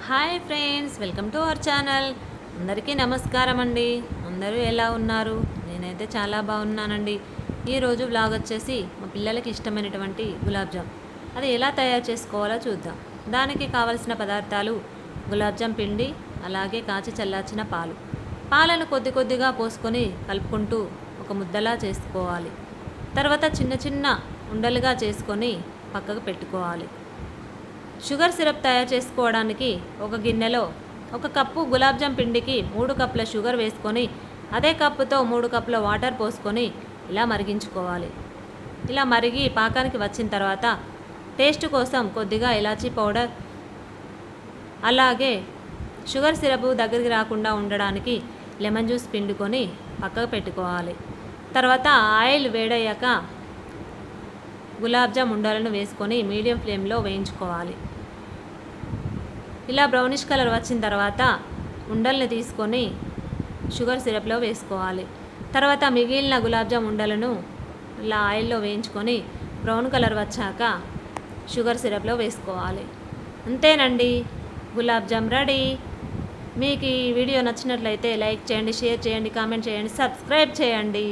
Hi friends, welcome to our channel. అందరికీ నమస్కారం అండి. అందరూ ఎలా ఉన్నారు? నేనైతే చాలా బాగున్నానండి. ఈరోజు వ్లాగ్ వచ్చేసి మా పిల్లలకి ఇష్టమైనటువంటి గులాబ్ జామ్ అది ఎలా తయారు చేసుకోవాలో చూద్దాం. దానికి కావలసిన పదార్థాలు గులాబ్ జామ్ పిండి, అలాగే కాచి చల్లార్చిన పాలను కొద్ది కొద్దిగా పోసుకొని కలుపుకుంటూ ఒక ముద్దలా చేసుకోవాలి. తర్వాత చిన్న చిన్న ఉండలుగా చేసుకొని పక్కకు పెట్టుకోవాలి. షుగర్ సిరప్ తయారు చేసుకోవడానికి ఒక గిన్నెలో 1 కప్పు గులాబ్ జామ్ పిండికి 3 కప్పుల షుగర్ వేసుకొని అదే కప్పుతో 3 కప్పుల వాటర్ పోసుకొని ఇలా మరిగించుకోవాలి. ఇలా మరిగి పాకానికి వచ్చిన తర్వాత టేస్ట్ కోసం కొద్దిగా ఇలాచీ పౌడర్, అలాగే షుగర్ సిరప్ దగ్గరికి రాకుండా ఉండడానికి లెమన్ జ్యూస్ పిండుకొని పక్కకు పెట్టుకోవాలి. తర్వాత ఆయిల్ వేడయ్యాక గులాబ్ జామ్ ఉండలను వేసుకొని మీడియం ఫ్లేమ్లో వేయించుకోవాలి. ఇలా బ్రౌనిష్ కలర్ వచ్చిన తర్వాత ఉండల్ని తీసుకొని షుగర్ సిరప్లో వేసుకోవాలి. తర్వాత మిగిలిన గులాబ్ జామ్ ఉండలను ఇలా ఆయిల్లో వేయించుకొని బ్రౌన్ కలర్ వచ్చాక షుగర్ సిరప్లో వేసుకోవాలి. అంతేనండి, గులాబ్ జామ్ రెడీ. మీకు ఈ వీడియో నచ్చినట్లయితే లైక్ చేయండి, షేర్ చేయండి, కామెంట్ చేయండి, సబ్స్క్రైబ్ చేయండి.